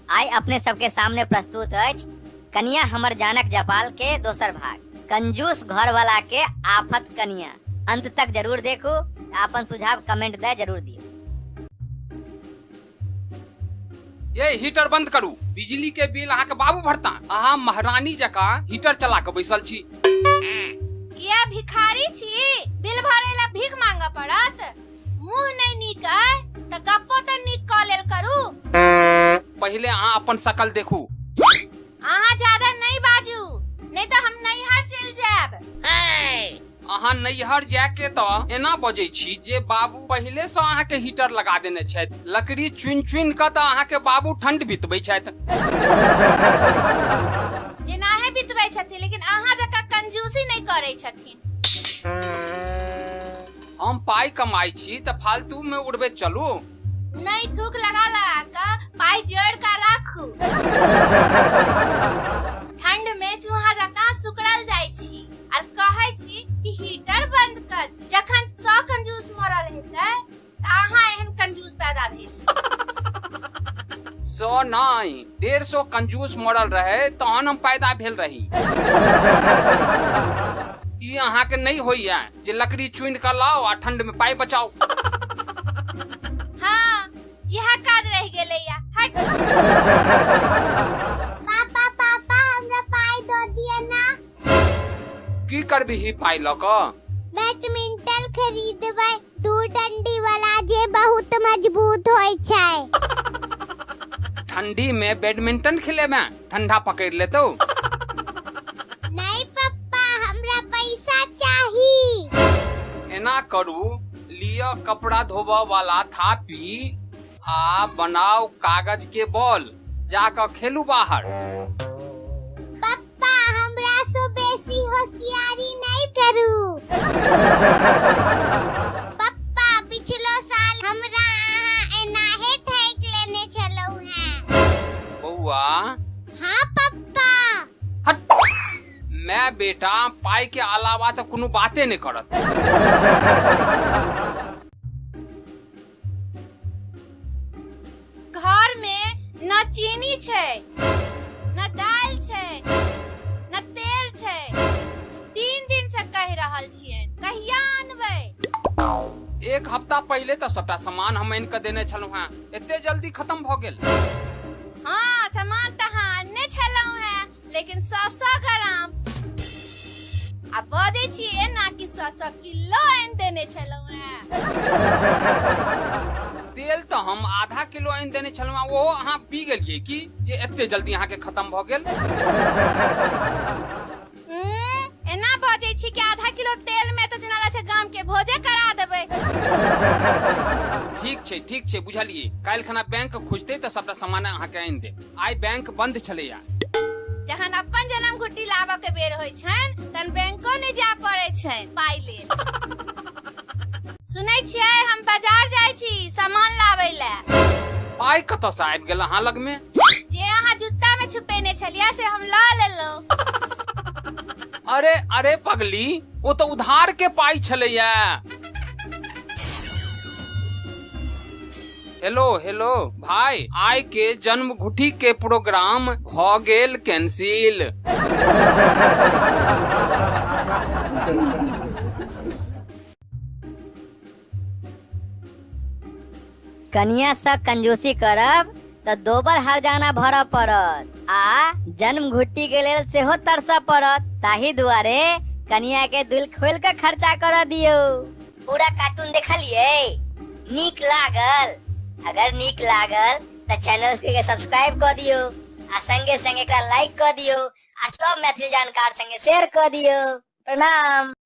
आई अपने सबके सामने प्रस्तुत अछि कनिया हमर जानक जपाल के दोसर भाग, कंजूस घर वाला के आफत कनिया। अंत तक जरूर देखो, अपन सुझाव कमेंट दे जरूर दियो। ये हीटर बंद करू, बिजली के बिल अहाँ के बाबू भरता। अहाँ महारानी जका हीटर चला के बैसल छी। किया भिखारी छी? बिल भरेला भीख मांगा पड़त? मुंह नहीं नीक है त गप्पो त नीक क लेल करू। पहले अहाँ अपन शकल देखू। अहाँ ज्यादा नहीं बाजू, नहीं तो हम नैहर चल जाब। अहाँ नैहर जाके तो एना बजै छी जे बाबू पहले से अहाँ के हीटर लगा देने छथि। लकड़ी चुन चुन के तो अहाँ के बाबू ठंड बितबै छथि। जेनाहे बितबै छथिन, लेकिन अहाँ जका कंजूसी नहीं करै छथिन। हम पाई कमाई छी त फालतू में उड़बे चलू। नहीं थूक लगा लगा पाई जोड़ का राखू। ठंड में चूहा जका सुकड़ल जाय छी और कहै छी कि हीटर बंद कर। जखन 100 कंजूस मरल हेतै त अहाँ एहन कंजूस पैदा भेल। 100 नहीं 150 कंजूस मरल रहे तहन हम पैदा भेल रही। ई अहाँ के नहीं होइया जे लकड़ी चुन के लाओ आ ठंड में पाई बचाओ। हाँ, यह काज रह गेलैया। हट। पापा पापा हमरा पाई दो दिया ना। की करबी ही पाई ल क? बैडमिंटन खरीदबै, दू डंडी वाला जे बहुत मजबूत होय छै। ठंडी में बैडमिंटन खेले में ठंडा पकड़ लेतो। नहीं पप्पा, हमरा पैसा चाहिए। एना करू, लिया कपड़ा धोबा वाला थापी आ बनाओ कागज के बॉल, जाकर खेलू बाहर। पप्पा हमरा सो बेसी होशियारी नहीं करू। पप्पा पिछलो साल हमरा अहाँ एनाहे ठैक लेने छलौ हैं। बउआ। हाँ पप्पा। हट। मैं बेटा पाई के अलावा तो कोनो बाते नहीं करत। घर में न चीनी छै, न दाल छै, न तेल छै। 3 दिन से कह रहल छियै, कहिया आनबै? 1 हफ्ता पहले तो सबटा सामान हम आनि के देने छलहुँ हैं, एते जल्दी खत्म भ गेल। हाँ, सामान तो हाँ आनने छलौ हैं, लेकिन 100 ग्राम। आ बदै छियै ना कि 100 किलो आनि देने छलौ हैं। तेल तो हम आधा किलो आनि देने छलहुँ, वो अहाँ पी गेलियै की जे एते जल्दी अहाँ के खत्म भ गेल? एना बजै छी कि आधा किलो तेल में तो जेना छै गाम के भोजे करा देबै। ठीक छै बुझलियै। काल्हि खना बैंक खुजतै त सबटा सामान अहाँ के आनि दे। आइ बैंक बंद छलैया। जखन अपन जन्म घुट्टी लाबऽ के बेर होइ छन तन बैंको नहीं जा पड़ै छै पाई लेल। सुनै छियै हम बाजार जाइ छी सामान लाबै ले। पाई कतऽ से आबि गेल अहाँ लग में? जे अहाँ जूता में छुपेने छलियै से हम ला लेलहुँ। अरे पगली, वो तो उधार के पाई छलैया। हेलो भाई, आइ के जन्म घुटी के प्रोग्राम भ गेल कैंसिल। कनिया से कंजूसी करब त दोबर हरजाना भरऽ पड़त आ जन्म घुट्टी के लेल सेहो तरसऽ पड़त। ताही दुआरे कनिया के दिल खोल के खर्चा कर दियो। पूरा कार्टून देखलियै? नीक लागल? अगर नीक लागल त चैनल के सब्सक्राइब कर दियो आ संगे संगे एकरा लाइक कर दियो आ सब मैथिली जानकार संगे शेयर कर दियो। प्रणाम।